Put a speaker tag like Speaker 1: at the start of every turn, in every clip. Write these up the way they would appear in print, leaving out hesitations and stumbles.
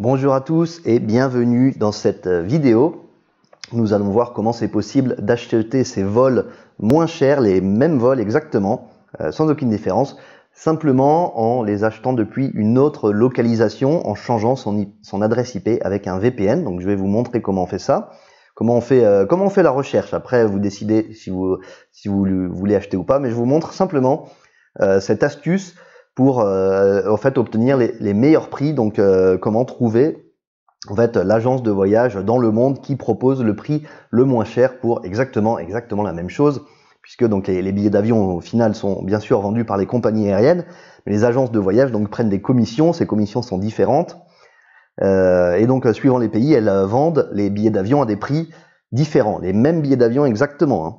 Speaker 1: Bonjour à tous et bienvenue dans cette vidéo. Nous allons voir comment c'est possible d'acheter ces vols moins chers, les mêmes vols exactement, sans aucune différence, simplement en les achetant depuis une autre localisation, en changeant son adresse IP avec un VPN. Donc je vais vous montrer comment on fait ça, comment on fait la recherche. Après, vous décidez si vous voulez acheter ou pas, mais je vous montre simplement cette astuce pour en fait obtenir les meilleurs prix. Donc comment trouver en fait l'agence de voyage dans le monde qui propose le prix le moins cher pour exactement la même chose, puisque donc les billets d'avion au final sont bien sûr vendus par les compagnies aériennes, mais les agences de voyage donc prennent des commissions. Ces commissions sont différentes et donc suivant les pays, elles vendent les billets d'avion à des prix différents, les mêmes billets d'avion exactement, hein.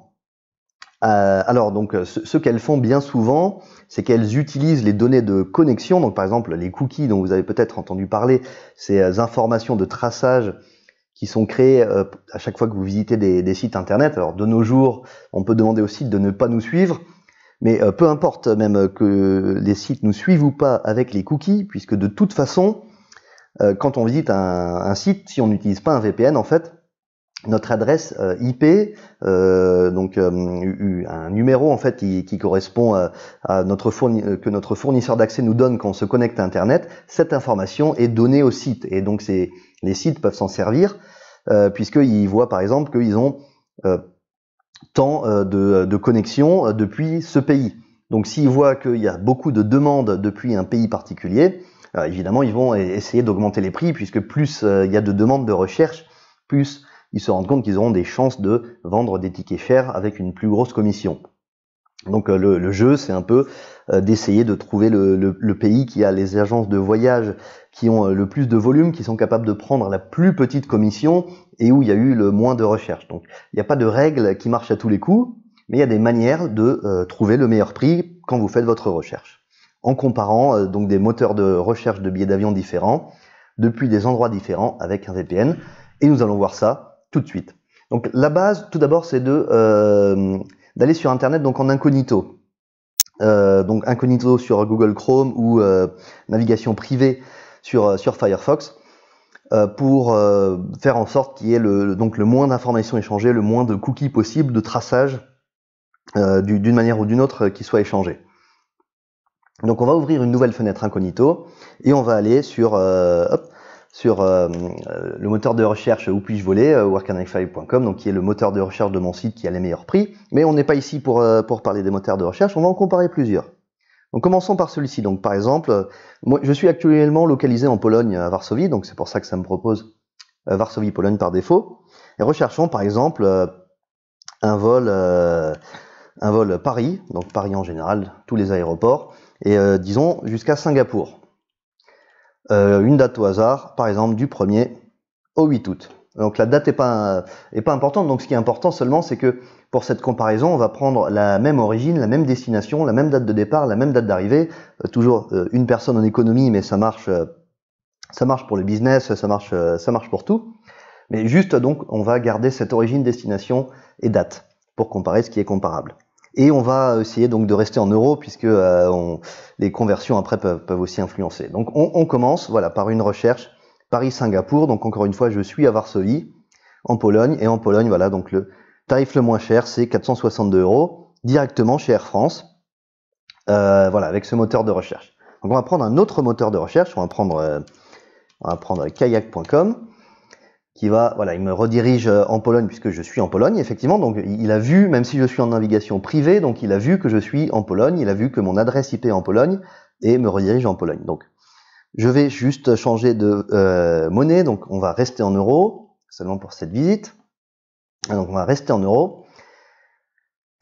Speaker 1: Alors donc ce qu'elles font bien souvent, c'est qu'elles utilisent les données de connexion, donc par exemple les cookies dont vous avez peut-être entendu parler, ces informations de traçage qui sont créées à chaque fois que vous visitez des sites internet. Alors de nos jours, on peut demander aux sites de ne pas nous suivre, mais peu importe même que les sites nous suivent ou pas avec les cookies, puisque de toute façon, quand on visite un site, si on n'utilise pas un VPN en fait, notre adresse IP, donc un numéro en fait qui correspond à que notre fournisseur d'accès nous donne quand on se connecte à Internet, cette information est donnée au site. Et donc les sites peuvent s'en servir puisqu'ils voient par exemple qu'ils ont tant de connexions depuis ce pays. Donc s'ils voient qu'il y a beaucoup de demandes depuis un pays particulier, évidemment ils vont essayer d'augmenter les prix, puisque plus il y a de demandes de recherche, plus ils se rendent compte qu'ils auront des chances de vendre des tickets chers avec une plus grosse commission. Donc le jeu, c'est un peu d'essayer de trouver le pays qui a les agences de voyage qui ont le plus de volume, qui sont capables de prendre la plus petite commission et où il y a eu le moins de recherche. Donc il n'y a pas de règle qui marche à tous les coups, mais il y a des manières de trouver le meilleur prix quand vous faites votre recherche, en comparant donc des moteurs de recherche de billets d'avion différents, depuis des endroits différents avec un VPN, et nous allons voir ça tout de suite. Donc la base, tout d'abord, c'est d'aller sur Internet donc en incognito. Donc incognito sur Google Chrome ou navigation privée sur Firefox pour faire en sorte qu'il y ait le moins d'informations échangées, le moins de cookies possible, de traçage d'une manière ou d'une autre qui soit échangé. Donc on va ouvrir une nouvelle fenêtre incognito et on va aller sur le moteur de recherche Où puis-je voler, wherecanifly.com, donc qui est le moteur de recherche de mon site qui a les meilleurs prix. Mais on n'est pas ici pour parler des moteurs de recherche, on va en comparer plusieurs. Donc commençons par celui-ci. Donc par exemple, moi je suis actuellement localisé en Pologne, à Varsovie, donc c'est pour ça que ça me propose Varsovie-Pologne par défaut. Et recherchons par exemple un vol Paris, donc Paris en général, tous les aéroports, et disons jusqu'à Singapour. Une date au hasard, par exemple du 1er au 8 août. Donc la date est pas importante, donc ce qui est important seulement, c'est que pour cette comparaison, on va prendre la même origine, la même destination, la même date de départ, la même date d'arrivée, toujours une personne en économie, mais ça marche pour le business, ça marche pour tout. Mais juste donc, on va garder cette origine, destination et date pour comparer ce qui est comparable. Et on va essayer donc de rester en euros, puisque les conversions après peuvent aussi influencer. Donc on commence voilà, par une recherche Paris-Singapour. Donc encore une fois, je suis à Varsovie, en Pologne. Et en Pologne, voilà, donc le tarif le moins cher, c'est 462 € directement chez Air France. Voilà, avec ce moteur de recherche. Donc on va prendre un autre moteur de recherche. On va prendre kayak.com. Qui va, voilà, il me redirige en Pologne puisque je suis en Pologne, effectivement. Donc il a vu, même si je suis en navigation privée, donc il a vu que je suis en Pologne, il a vu que mon adresse IP est en Pologne et me redirige en Pologne. Donc je vais juste changer de monnaie, donc on va rester en euros, seulement pour cette visite. Donc on va rester en euros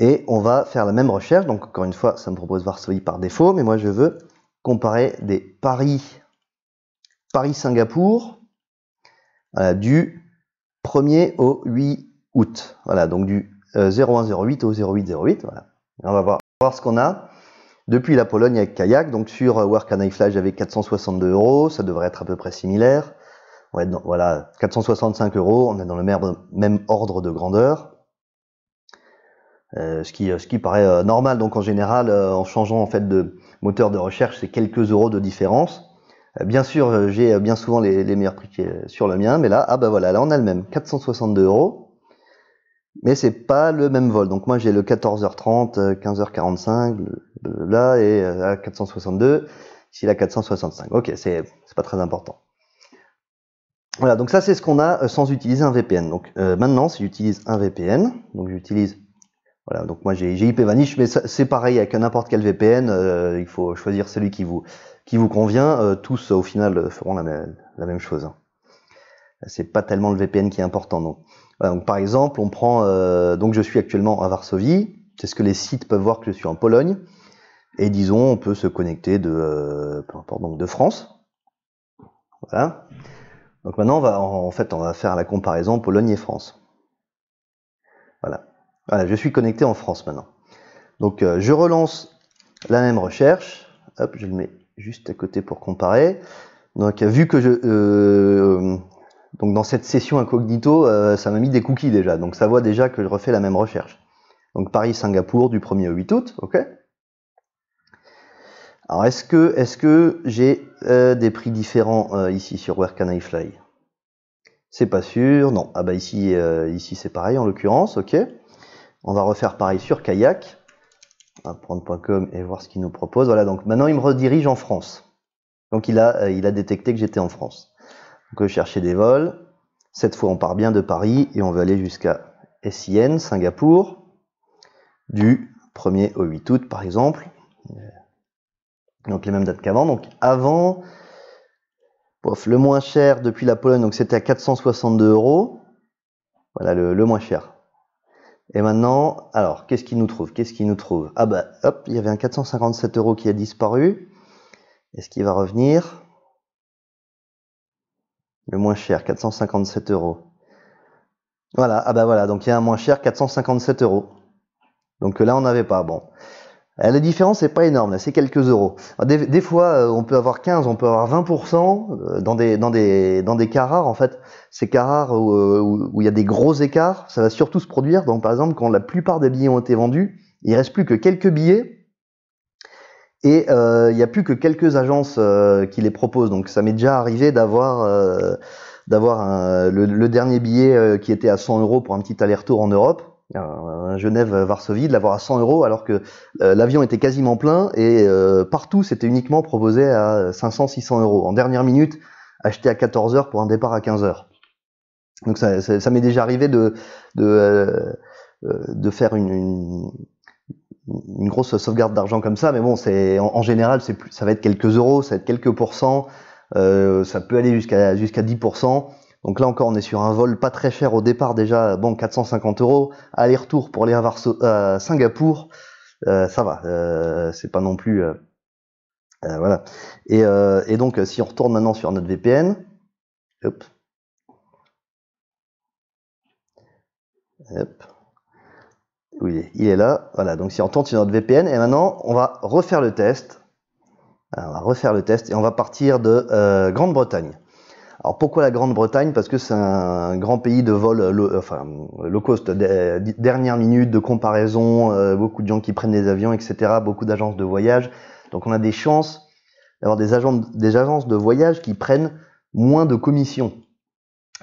Speaker 1: et on va faire la même recherche. Donc encore une fois, ça me propose Varsovie par défaut, mais moi je veux comparer des Paris-Singapour. Voilà, du 1er au 8 août. Voilà, donc du 0108 au 0808. Voilà. Et on va voir ce qu'on a. Depuis la Pologne avec Kayak, donc sur Wherecanifly j'avais 462 €, ça devrait être à peu près similaire. On va être dans, voilà, 465 €, on est dans le même ordre de grandeur. Ce qui paraît normal. Donc en général, en changeant en fait de moteur de recherche, c'est quelques euros de différence. Bien sûr, j'ai bien souvent les meilleurs prix sur le mien, mais là, ah bah voilà, là on a le même, 462 €. Mais c'est pas le même vol. Donc moi j'ai le 14h30, 15h45, là et à 462, ici la 465. Ok, c'est pas très important. Voilà, donc ça c'est ce qu'on a sans utiliser un VPN. Donc maintenant, si j'utilise un VPN, donc j'utilise, voilà, donc moi j'ai IPVanish, mais c'est pareil avec n'importe quel VPN. Il faut choisir celui qui vous convient. Tous au final feront la même chose. Hein. C'est pas tellement le VPN qui est important. Donc, voilà, donc par exemple, on prend, donc je suis actuellement à Varsovie. C'est ce que les sites peuvent voir que je suis en Pologne. Et disons, on peut se connecter peu importe, donc de France. Voilà. Donc maintenant, on va faire la comparaison Pologne et France. Voilà. Voilà, je suis connecté en France maintenant. Donc je relance la même recherche. Hop, je le mets juste à côté pour comparer. Donc vu que donc dans cette session incognito, ça m'a mis des cookies déjà. Donc ça voit déjà que je refais la même recherche. Donc Paris-Singapour du 1er au 8 août, ok. Alors est-ce que j'ai des prix différents ici sur Where Can I Fly? C'est pas sûr, non. Ah bah ici c'est pareil en l'occurrence, ok. On va refaire pareil sur Kayak. On va prendre .com et voir ce qu'il nous propose. Voilà, donc maintenant il me redirige en France. Donc il a détecté que j'étais en France. Donc chercher des vols. Cette fois on part bien de Paris et on va aller jusqu'à SIN, Singapour, du 1er au 8 août par exemple. Donc les mêmes dates qu'avant. Donc avant, le moins cher depuis la Pologne, donc c'était à 462 €. Voilà le moins cher. Et maintenant, alors qu'est-ce qu'il nous trouve? Ah bah hop, il y avait un 457 € qui a disparu. Est-ce qu'il va revenir? Le moins cher, 457 €. Voilà, ah bah voilà, donc il y a un moins cher, 457 €. Donc là on n'avait pas, bon. La différence n'est pas énorme, là, c'est quelques euros. Des fois, on peut avoir 15, on peut avoir 20% dans des cas rares. En fait, ces cas rares où il y a des gros écarts, ça va surtout se produire. Donc, par exemple, quand la plupart des billets ont été vendus, il reste plus que quelques billets et il n'y a plus que quelques agences qui les proposent. Donc, ça m'est déjà arrivé d'avoir le dernier billet qui était à 100 € pour un petit aller-retour en Europe. Genève-Varsovie, de l'avoir à 100 € alors que l'avion était quasiment plein et partout c'était uniquement proposé à 500-600 €. En dernière minute, acheté à 14 h pour un départ à 15 h. Donc ça m'est déjà arrivé de faire une grosse sauvegarde d'argent comme ça, mais bon, en général, ça va être quelques euros, ça va être quelques pourcents, ça peut aller jusqu'à 10%. Donc là encore, on est sur un vol pas très cher au départ déjà, bon 450 €, aller-retour pour aller à Singapour, ça va, c'est pas non plus, voilà. Et donc si on retourne maintenant sur notre VPN, hop, oui, il est là, voilà. Donc si on retourne sur notre VPN, et maintenant on va refaire le test, et on va partir de Grande-Bretagne. Alors pourquoi la Grande-Bretagne? Parce que c'est un grand pays de vol low cost, dernière minute de comparaison, beaucoup de gens qui prennent des avions, etc., beaucoup d'agences de voyage. Donc on a des chances d'avoir des agences de voyage qui prennent moins de commissions,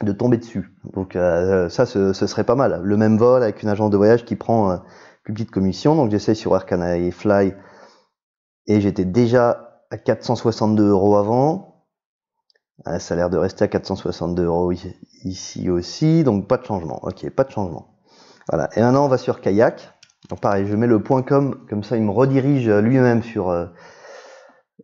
Speaker 1: de tomber dessus. Donc ça, ce serait pas mal. Le même vol avec une agence de voyage qui prend plus petite commission. Donc j'essaie sur Where Can I Fly et j'étais déjà à 462 € avant. Ça a l'air de rester à 462 € ici aussi, donc pas de changement. Ok, pas de changement. Voilà. Et maintenant on va sur Kayak. Donc pareil, je mets le .com, comme ça il me redirige lui-même sur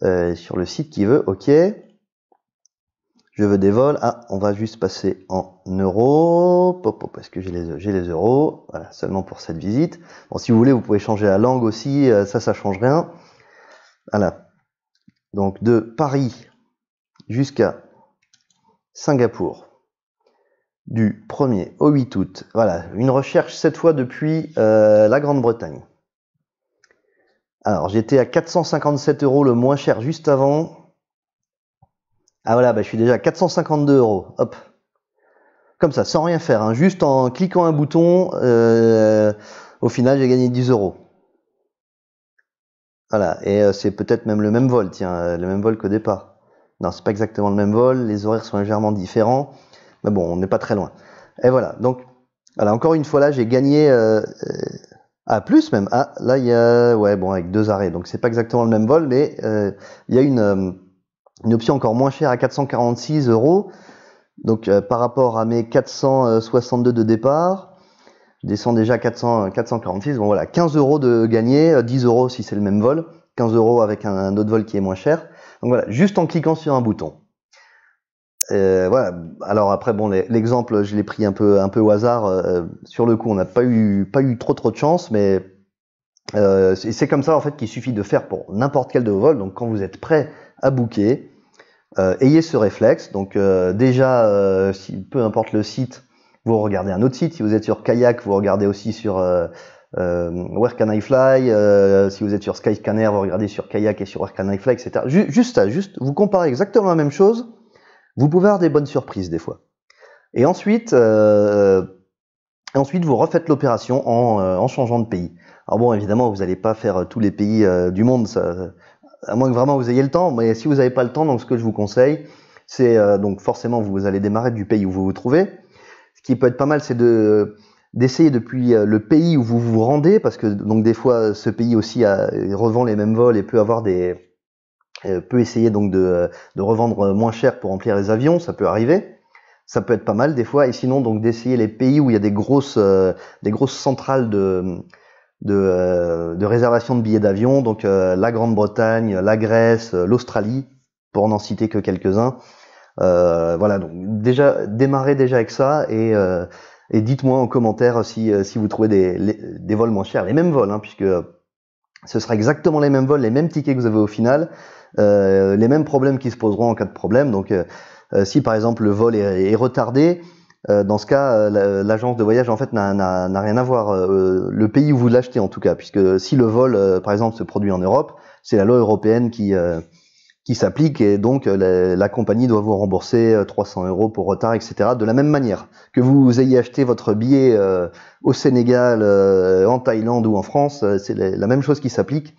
Speaker 1: le site qu'il veut. Ok. Je veux des vols. Ah, on va juste passer en euros. Parce que j'ai les euros. Voilà, seulement pour cette visite. Bon, si vous voulez, vous pouvez changer la langue aussi. Ça change rien. Voilà. Donc de Paris jusqu'à Singapour, du 1er au 8 août. Voilà, une recherche cette fois depuis la Grande-Bretagne. Alors, j'étais à 457 € le moins cher juste avant. Ah voilà, je suis déjà à 452 €. Hop. Comme ça, sans rien faire, hein, juste en cliquant un bouton, au final, j'ai gagné 10 €. Voilà, et c'est peut-être même le même vol, tiens, le même vol qu'au départ. Non, c'est pas exactement le même vol, les horaires sont légèrement différents, mais bon, on n'est pas très loin. Et voilà, donc, voilà, encore une fois là, j'ai gagné plus même. Ah, là, il y a, ouais, bon, avec 2 arrêts, donc c'est pas exactement le même vol, mais il y a une option encore moins chère à 446 €. Donc, par rapport à mes 462 de départ, je descends déjà à 446. Bon, voilà, 15 € de gagné, 10 € si c'est le même vol, 15 € avec un autre vol qui est moins cher. Donc voilà, juste en cliquant sur un bouton. Voilà. Alors après, bon, l'exemple, je l'ai pris un peu au hasard. Sur le coup, on n'a pas eu trop de chance, mais c'est comme ça en fait qu'il suffit de faire pour n'importe quel de vos vols. Donc quand vous êtes prêt à booker, ayez ce réflexe. Donc déjà, peu importe le site, vous regardez un autre site. Si vous êtes sur Kayak, vous regardez aussi sur Where Can I Fly. Si vous êtes sur Skyscanner, vous regardez sur Kayak et sur Where Can I Fly, etc. Juste vous comparez exactement la même chose. Vous pouvez avoir des bonnes surprises des fois. Et ensuite vous refaites l'opération en changeant de pays. Alors bon, évidemment, vous n'allez pas faire tous les pays du monde, à moins que vraiment vous ayez le temps. Mais si vous n'avez pas le temps, donc ce que je vous conseille, c'est donc forcément vous allez démarrer du pays où vous vous trouvez. Ce qui peut être pas mal, c'est d'essayer depuis le pays où vous vous rendez, parce que donc des fois ce pays aussi revend les mêmes vols et peut essayer donc de revendre moins cher pour remplir les avions, ça peut arriver, ça peut être pas mal des fois. Et sinon donc d'essayer les pays où il y a des grosses centrales de réservation de billets d'avion, donc la Grande-Bretagne, la Grèce, l'Australie, pour n'en citer que quelques-uns. Voilà, donc démarrez déjà avec ça et dites-moi en commentaire si vous trouvez des vols moins chers, les mêmes vols, hein, puisque ce sera exactement les mêmes vols, les mêmes tickets que vous avez au final, les mêmes problèmes qui se poseront en cas de problème. Donc si par exemple le vol est retardé, dans ce cas l'agence de voyage en fait n'a rien à voir, le pays où vous l'achetez en tout cas, puisque si le vol par exemple se produit en Europe, c'est la loi européenne qui s'applique, et donc la compagnie doit vous rembourser 300 € pour retard, etc. De la même manière que vous ayez acheté votre billet au Sénégal, en Thaïlande ou en France, c'est la même chose qui s'applique.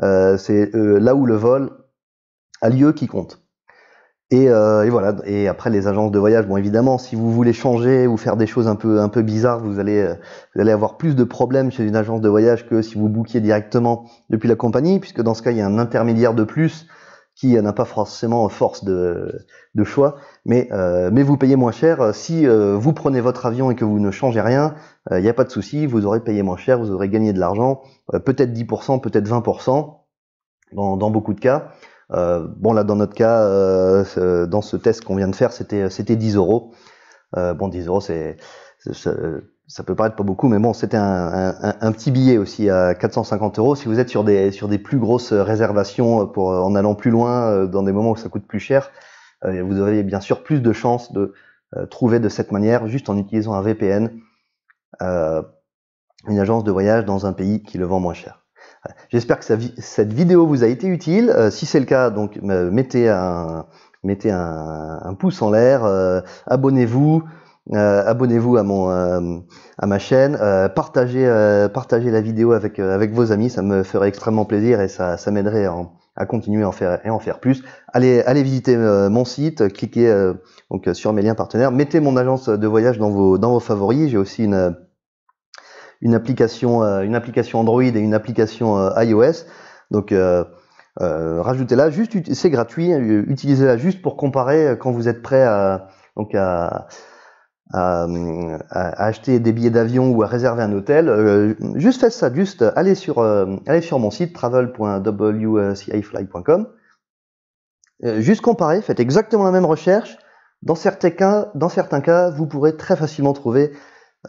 Speaker 1: C'est là où le vol a lieu qui compte. Et voilà. Et après les agences de voyage, bon évidemment, si vous voulez changer ou faire des choses un peu bizarres, vous allez avoir plus de problèmes chez une agence de voyage que si vous bookiez directement depuis la compagnie, puisque dans ce cas il y a un intermédiaire de plus qui n'a pas forcément force de choix, mais vous payez moins cher. Si vous prenez votre avion et que vous ne changez rien, il n'y a pas de souci, vous aurez payé moins cher, vous aurez gagné de l'argent, peut-être 10%, peut-être 20%, dans beaucoup de cas. Bon là dans notre cas, dans ce test qu'on vient de faire, c'était 10 €. Bon 10 €, ça peut paraître pas beaucoup, mais bon, c'était un petit billet aussi à 450 €. Si vous êtes sur des plus grosses réservations en allant plus loin, dans des moments où ça coûte plus cher, vous avez bien sûr plus de chances de trouver de cette manière, juste en utilisant un VPN, une agence de voyage dans un pays qui le vend moins cher. J'espère que cette vidéo vous a été utile. Si c'est le cas, donc mettez un pouce en l'air, abonnez-vous. Abonnez-vous à ma chaîne, partagez la vidéo avec vos amis, ça me ferait extrêmement plaisir et ça m'aiderait à continuer à en faire plus. Allez visiter mon site, cliquez donc sur mes liens partenaires, mettez mon agence de voyage dans vos favoris. J'ai aussi une application Android et une application iOS, donc rajoutez-la, c'est gratuit, utilisez-la juste pour comparer quand vous êtes prêt à acheter des billets d'avion ou à réserver un hôtel. Juste faites ça, juste allez sur mon site travel.wcifly.com, juste comparer, faites exactement la même recherche. Dans certains cas, vous pourrez très facilement trouver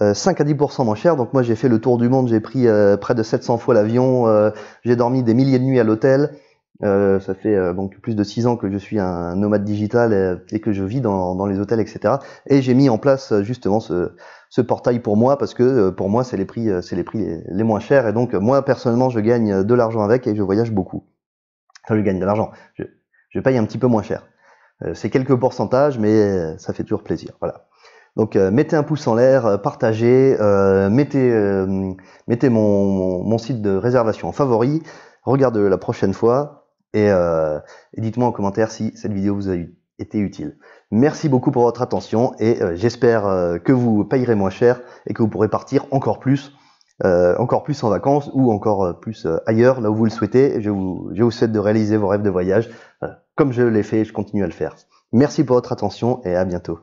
Speaker 1: 5 à 10% moins cher. Donc moi j'ai fait le tour du monde, j'ai pris près de 700 fois l'avion, j'ai dormi des milliers de nuits à l'hôtel. Ça fait donc plus de 6 ans que je suis un nomade digital et que je vis dans les hôtels, etc. Et j'ai mis en place justement ce portail pour moi, parce que pour moi c'est les prix les moins chers, et donc moi personnellement je gagne de l'argent avec et je voyage beaucoup. Enfin, je gagne de l'argent, je paye un petit peu moins cher. C'est quelques pourcentages, mais ça fait toujours plaisir. Voilà. Donc mettez un pouce en l'air, partagez, mettez mon site de réservation en favori, regardez la prochaine fois. et dites-moi en commentaire si cette vidéo vous a été utile. Merci beaucoup pour votre attention et j'espère que vous payerez moins cher et que vous pourrez partir encore plus en vacances ou encore plus ailleurs, là où vous le souhaitez. Je vous souhaite de réaliser vos rêves de voyage comme je l'ai fait et je continue à le faire. Merci pour votre attention et à bientôt.